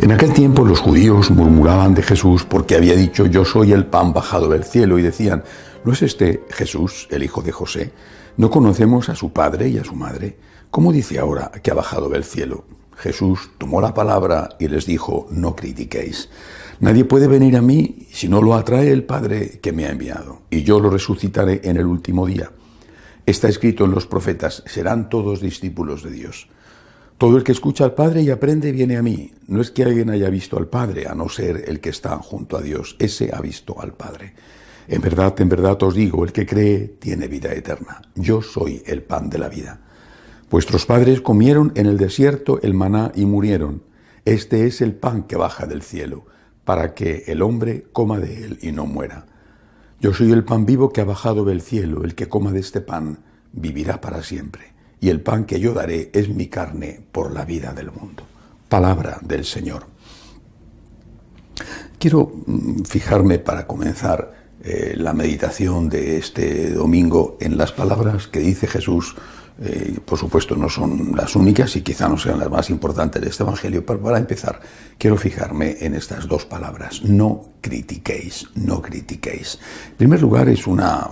En aquel tiempo los judíos murmuraban de Jesús porque había dicho: yo soy el pan bajado del cielo, y decían: ¿no es este Jesús, el hijo de José? ¿No conocemos a su padre y a su madre? ¿Cómo dice ahora que ha bajado del cielo? Jesús tomó la palabra y les dijo: no critiquéis. Nadie puede venir a mí si no lo atrae el Padre que me ha enviado, y yo lo resucitaré en el último día. Está escrito en los profetas: serán todos discípulos de Dios. Todo el que escucha al Padre y aprende viene a mí. No es que alguien haya visto al Padre, a no ser el que está junto a Dios. Ese ha visto al Padre. En verdad os digo, el que cree tiene vida eterna. Yo soy el pan de la vida. Vuestros padres comieron en el desierto el maná y murieron. Este es el pan que baja del cielo, para que el hombre coma de él y no muera. Yo soy el pan vivo que ha bajado del cielo. El que coma de este pan vivirá para siempre. Y el pan que yo daré es mi carne por la vida del mundo. Palabra del Señor. Quiero fijarme para comenzar la meditación de este domingo en las palabras que dice Jesús. Por supuesto no son las únicas y quizá no sean las más importantes de este Evangelio, pero para empezar quiero fijarme en estas dos palabras: no critiquéis, no critiquéis. En primer lugar, es una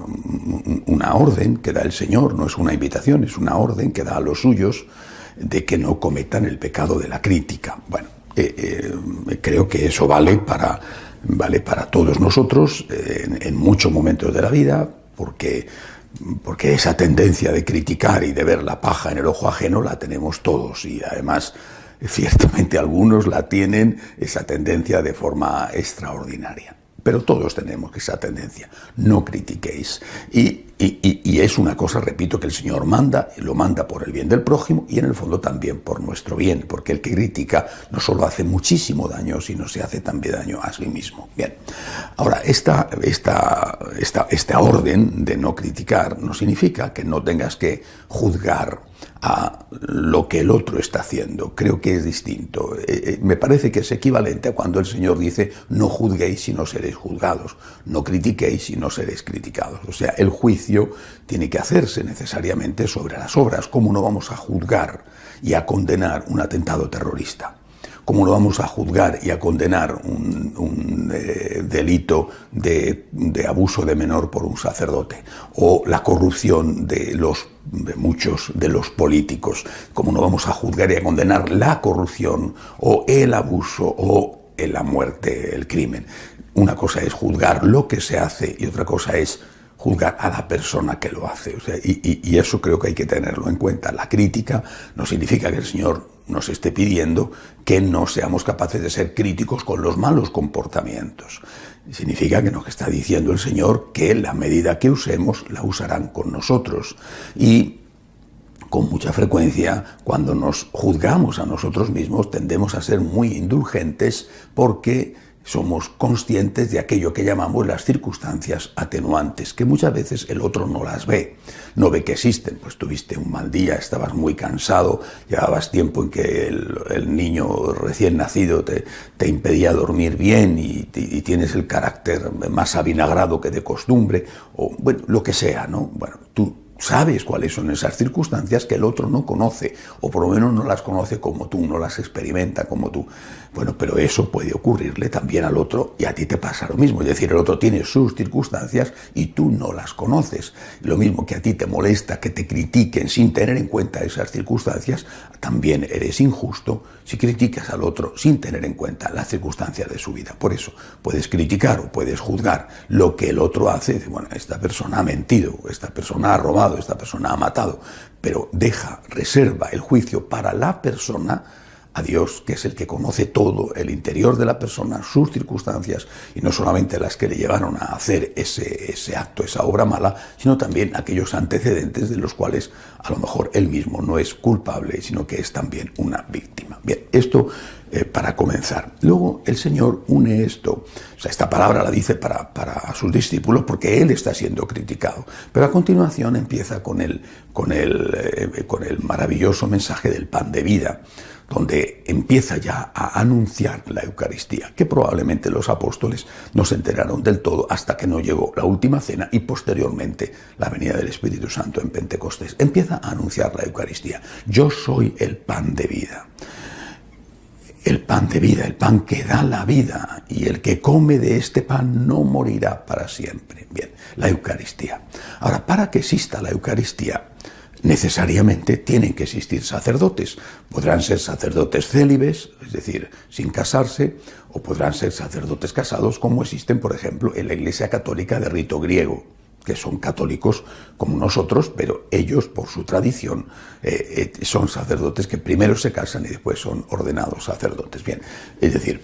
orden que da el Señor, no es una invitación, es una orden que da a los suyos de que no cometan el pecado de la crítica. Bueno, creo que eso vale para todos nosotros en muchos momentos de la vida, porque esa tendencia de criticar y de ver la paja en el ojo ajeno la tenemos todos, y además ciertamente algunos la tienen, esa tendencia, de forma extraordinaria. Pero todos tenemos esa tendencia. No critiquéis. Y es una cosa, repito, que el Señor manda, y lo manda por el bien del prójimo y en el fondo también por nuestro bien, porque el que critica no solo hace muchísimo daño, sino se hace también daño a sí mismo. Bien. Ahora, esta orden de no criticar no significa que no tengas que juzgar a lo que el otro está haciendo. Creo que es distinto. Me parece que es equivalente a cuando el Señor dice: no juzguéis si no seréis juzgados, no critiquéis si no seréis criticados. O sea, el juicio tiene que hacerse necesariamente sobre las obras. ¿Cómo no vamos a juzgar y a condenar un atentado terrorista? ¿Cómo no vamos a juzgar y a condenar un delito de abuso de menor por un sacerdote? O la corrupción de muchos de los políticos. ¿Cómo no vamos a juzgar y a condenar la corrupción o el abuso o la muerte, el crimen? Una cosa es juzgar lo que se hace y otra cosa es juzgar a la persona que lo hace. O sea, y eso creo que hay que tenerlo en cuenta. La crítica no significa que el Señor nos esté pidiendo que no seamos capaces de ser críticos con los malos comportamientos. Significa que nos está diciendo el Señor que la medida que usemos la usarán con nosotros. Y con mucha frecuencia, cuando nos juzgamos a nosotros mismos, tendemos a ser muy indulgentes porque somos conscientes de aquello que llamamos las circunstancias atenuantes, que muchas veces el otro no las ve, no ve que existen. Pues tuviste un mal día, estabas muy cansado, llevabas tiempo en que el niño recién nacido te impedía dormir bien y tienes el carácter más avinagrado que de costumbre, o bueno, lo que sea, ¿no? Bueno, tú sabes cuáles son esas circunstancias que el otro no conoce, o por lo menos no las conoce como tú, no las experimenta como tú. Bueno, pero eso puede ocurrirle también al otro y a ti te pasa lo mismo. Es decir, el otro tiene sus circunstancias y tú no las conoces. Lo mismo que a ti te molesta que te critiquen sin tener en cuenta esas circunstancias, también eres injusto si criticas al otro sin tener en cuenta las circunstancias de su vida. Por eso puedes criticar o puedes juzgar lo que el otro hace. Dice, bueno, esta persona ha mentido, esta persona ha robado, esta persona ha matado, pero reserva el juicio para la persona a Dios, que es el que conoce todo, el interior de la persona, sus circunstancias, y no solamente las que le llevaron a hacer ese acto, esa obra mala, sino también aquellos antecedentes de los cuales a lo mejor él mismo no es culpable, sino que es también una víctima. Bien, esto para comenzar. Luego el Señor une esto, o sea, esta palabra la dice para sus discípulos porque Él está siendo criticado, pero a continuación empieza con el maravilloso mensaje del pan de vida, donde empieza ya a anunciar la Eucaristía, que probablemente los apóstoles no se enteraron del todo hasta que no llegó la última cena y posteriormente la venida del Espíritu Santo en Pentecostés. Empieza a anunciar la Eucaristía. Yo soy el pan de vida. el pan de vida, el pan que da la vida, y el que come de este pan no morirá para siempre. Bien, la Eucaristía. Ahora, para que exista la Eucaristía, necesariamente tienen que existir sacerdotes. Podrán ser sacerdotes célibes, es decir, sin casarse, o podrán ser sacerdotes casados, como existen, por ejemplo, en la Iglesia Católica de rito griego, que son católicos como nosotros, pero ellos, por su tradición, son sacerdotes que primero se casan y después son ordenados sacerdotes. Bien, es decir,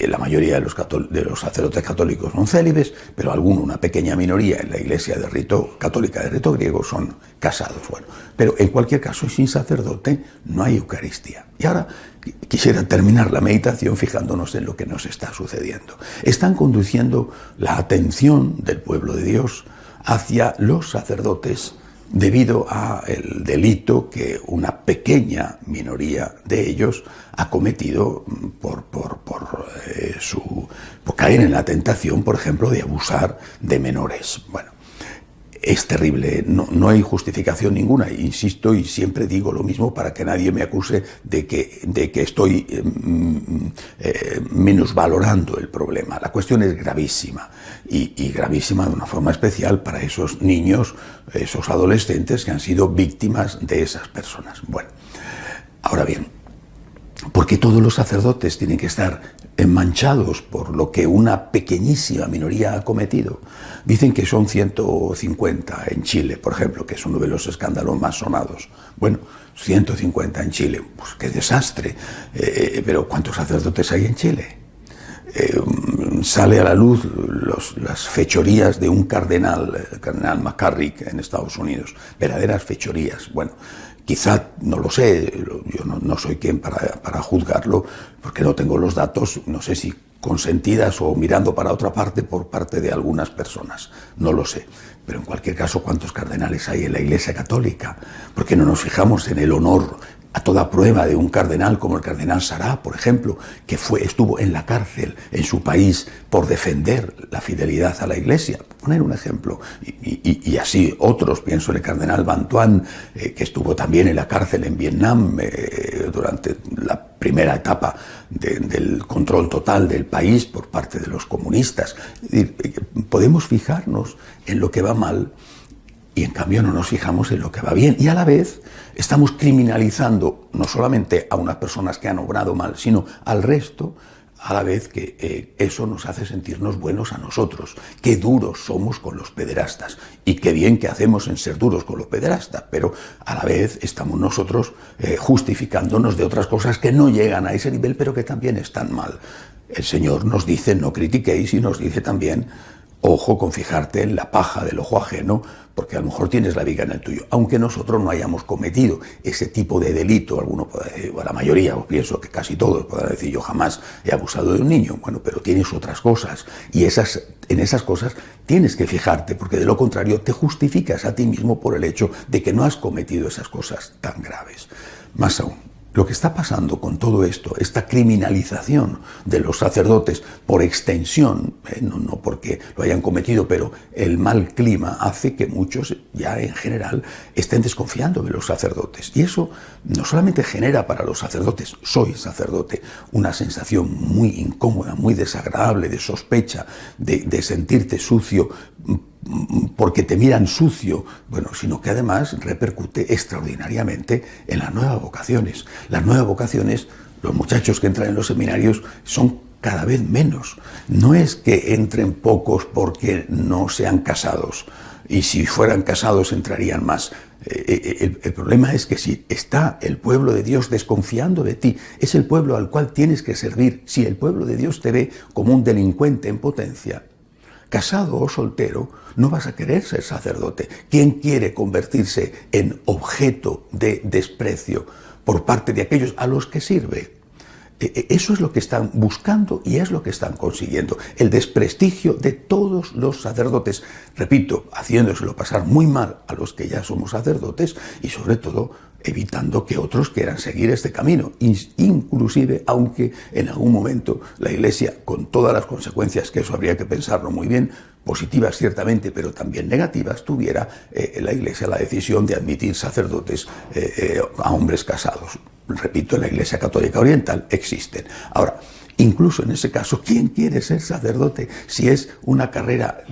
la mayoría de los sacerdotes católicos son célibes, pero una pequeña minoría en la Iglesia de rito católica de rito griego son casados. Bueno, pero en cualquier caso, sin sacerdote no hay Eucaristía. Y ahora quisiera terminar la meditación fijándonos en lo que nos está sucediendo. Están conduciendo la atención del pueblo de Dios hacia los sacerdotes debido al delito que una pequeña minoría de ellos ha cometido por caer en la tentación, por ejemplo, de abusar de menores. Bueno, es terrible, no hay justificación ninguna, insisto, y siempre digo lo mismo para que nadie me acuse de que estoy minusvalorando el problema. La cuestión es gravísima, y gravísima de una forma especial para esos niños, esos adolescentes que han sido víctimas de esas personas. Bueno, ahora bien, ¿por qué todos los sacerdotes tienen que estar manchados por lo que una pequeñísima minoría ha cometido? Dicen que son 150 en Chile, por ejemplo, que es uno de los escándalos más sonados. Bueno, 150 en Chile, pues qué desastre. Pero ¿cuántos sacerdotes hay en Chile? Sale a la luz las fechorías de un cardenal, el cardenal McCarrick en Estados Unidos, verdaderas fechorías. Bueno, quizá, no lo sé, yo no soy quien para juzgarlo, porque no tengo los datos, no sé si consentidas o mirando para otra parte por parte de algunas personas, no lo sé. Pero en cualquier caso, ¿cuántos cardenales hay en la Iglesia Católica? ¿Por qué no nos fijamos en el honor a toda prueba de un cardenal como el cardenal Sará, por ejemplo, que estuvo en la cárcel en su país por defender la fidelidad a la Iglesia? Poner un ejemplo. Y así otros, pienso en el cardenal Van Thuan, que estuvo también en la cárcel en Vietnam durante la primera etapa del control total del país por parte de los comunistas. Podemos fijarnos en lo que va mal y en cambio no nos fijamos en lo que va bien, y a la vez estamos criminalizando no solamente a unas personas que han obrado mal, sino al resto, a la vez que eso nos hace sentirnos buenos a nosotros. Qué duros somos con los pederastas, y qué bien que hacemos en ser duros con los pederastas, pero a la vez estamos nosotros justificándonos de otras cosas que no llegan a ese nivel, pero que también están mal. El Señor nos dice: no critiquéis, y nos dice también: ojo con fijarte en la paja del ojo ajeno, porque a lo mejor tienes la viga en el tuyo. Aunque nosotros no hayamos cometido ese tipo de delito, alguno puede decir, o la mayoría, o pienso que casi todos podrán decir: yo jamás he abusado de un niño. Bueno, pero tienes otras cosas, y en esas cosas tienes que fijarte, porque de lo contrario te justificas a ti mismo por el hecho de que no has cometido esas cosas tan graves. Más aún, lo que está pasando con todo esto, esta criminalización de los sacerdotes por extensión, no porque lo hayan cometido, pero el mal clima hace que muchos ya en general estén desconfiando de los sacerdotes. Y eso no solamente genera para los sacerdotes, soy sacerdote, una sensación muy incómoda, muy desagradable, de sospecha, de sentirte sucio porque te miran sucio, bueno, sino que además repercute extraordinariamente en las nuevas vocaciones. Las nuevas vocaciones, los muchachos que entran en los seminarios son cada vez menos. No es que entren pocos porque no sean casados, y si fueran casados entrarían más. El problema es que si está el pueblo de Dios desconfiando de ti, es el pueblo al cual tienes que servir. Si el pueblo de Dios te ve como un delincuente en potencia, casado o soltero, no vas a querer ser sacerdote. ¿Quién quiere convertirse en objeto de desprecio por parte de aquellos a los que sirve? Eso es lo que están buscando y es lo que están consiguiendo. El desprestigio de todos los sacerdotes. Repito, haciéndoselo pasar muy mal a los que ya somos sacerdotes, y sobre todo evitando que otros quieran seguir este camino. Inclusive, aunque en algún momento la Iglesia, con todas las consecuencias que eso habría que pensarlo muy bien, positivas ciertamente, pero también negativas, tuviera la Iglesia la decisión de admitir sacerdotes a hombres casados. repito, en la Iglesia Católica Oriental existen. Ahora, incluso en ese caso, ¿quién quiere ser sacerdote si es una carrera,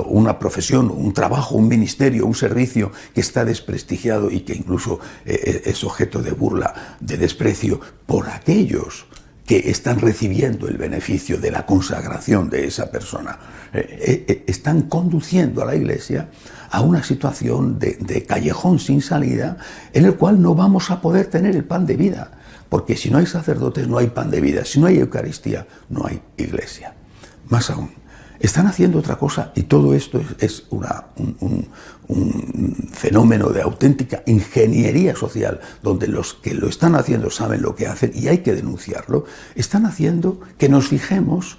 una profesión, un trabajo, un ministerio, un servicio que está desprestigiado y que incluso es objeto de burla, de desprecio por aquellos que están recibiendo el beneficio de la consagración de esa persona? Están conduciendo a la Iglesia a una situación de callejón sin salida en el cual no vamos a poder tener el pan de vida. Porque si no hay sacerdotes, no hay pan de vida. Si no hay Eucaristía, no hay Iglesia. Más aún, están haciendo otra cosa y todo esto es un fenómeno de auténtica ingeniería social, donde los que lo están haciendo saben lo que hacen y hay que denunciarlo. Están haciendo que nos fijemos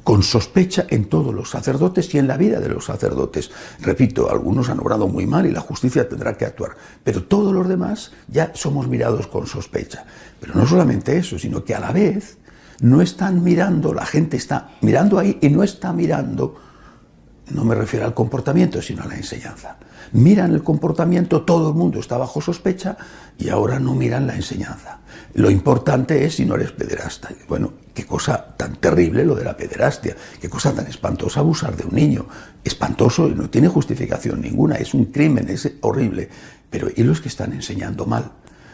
con sospecha en todos los sacerdotes y en la vida de los sacerdotes. Repito, algunos han obrado muy mal y la justicia tendrá que actuar, pero todos los demás ya somos mirados con sospecha. Pero no solamente eso, sino que a la vez no están mirando, la gente está mirando ahí y no está mirando, no me refiero al comportamiento, sino a la enseñanza. Miran el comportamiento, todo el mundo está bajo sospecha y ahora no miran la enseñanza. Lo importante es si no eres pederasta. Bueno, qué cosa tan terrible lo de la pederastia, qué cosa tan espantosa abusar de un niño. Espantoso y no tiene justificación ninguna, es un crimen, es horrible. Pero ¿y los que están enseñando mal?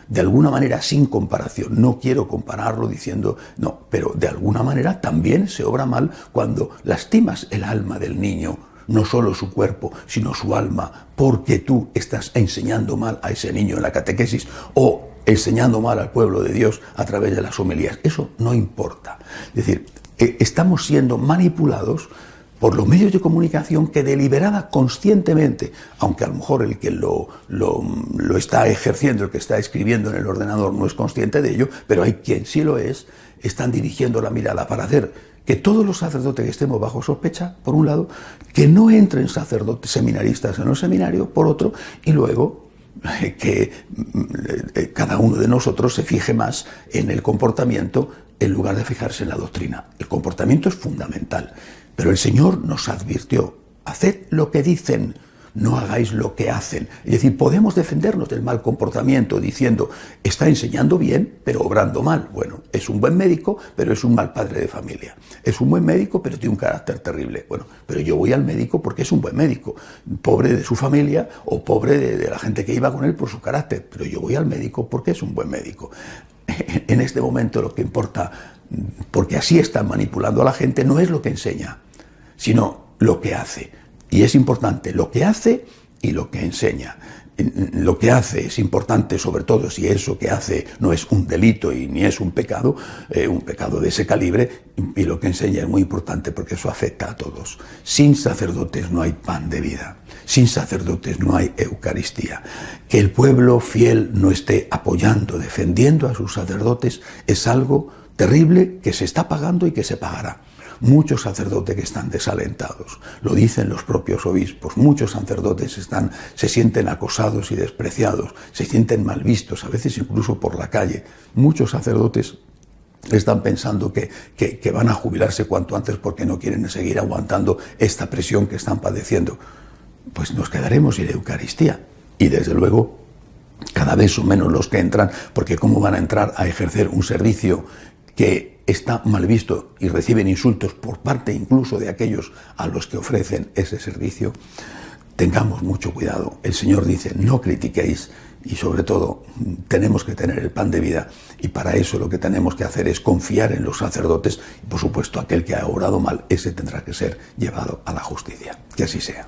De alguna manera, sin comparación, no quiero compararlo diciendo, no, pero de alguna manera también se obra mal cuando lastimas el alma del niño, no solo su cuerpo, sino su alma, porque tú estás enseñando mal a ese niño en la catequesis o enseñando mal al pueblo de Dios a través de las homilías. Eso no importa. Es decir, estamos siendo manipulados por los medios de comunicación que deliberada, conscientemente, aunque a lo mejor el que lo está ejerciendo, el que está escribiendo en el ordenador no es consciente de ello, pero hay quien sí lo es, están dirigiendo la mirada para hacer que todos los sacerdotes que estemos bajo sospecha, por un lado, que no entren sacerdotes seminaristas en el seminario, por otro, y luego que cada uno de nosotros se fije más en el comportamiento en lugar de fijarse en la doctrina. El comportamiento es fundamental, pero el Señor nos advirtió, haced lo que dicen, no hagáis lo que hacen. Es decir, podemos defendernos del mal comportamiento diciendo, está enseñando bien, pero obrando mal. Bueno, es un buen médico, pero es un mal padre de familia. Es un buen médico, pero tiene un carácter terrible. Bueno, pero yo voy al médico porque es un buen médico. Pobre de su familia o pobre de la gente que iba con él por su carácter. Pero yo voy al médico porque es un buen médico. En este momento lo que importa, porque así están manipulando a la gente, no es lo que enseña, sino lo que hace. Y es importante lo que hace y lo que enseña. Lo que hace es importante, sobre todo si eso que hace no es un delito y ni es un pecado de ese calibre, y lo que enseña es muy importante porque eso afecta a todos. Sin sacerdotes no hay pan de vida, sin sacerdotes no hay Eucaristía. Que el pueblo fiel no esté apoyando, defendiendo a sus sacerdotes es algo terrible que se está pagando y que se pagará. Muchos sacerdotes que están desalentados, lo dicen los propios obispos, muchos sacerdotes se sienten acosados y despreciados, se sienten mal vistos, a veces incluso por la calle. Muchos sacerdotes están pensando que van a jubilarse cuanto antes porque no quieren seguir aguantando esta presión que están padeciendo. Pues nos quedaremos sin Eucaristía y desde luego cada vez son menos los que entran, porque ¿cómo van a entrar a ejercer un servicio que está mal visto y reciben insultos por parte incluso de aquellos a los que ofrecen ese servicio? Tengamos mucho cuidado. El Señor dice, no critiquéis, y sobre todo tenemos que tener el pan de vida, y para eso lo que tenemos que hacer es confiar en los sacerdotes, y por supuesto aquel que ha obrado mal, ese tendrá que ser llevado a la justicia. Que así sea.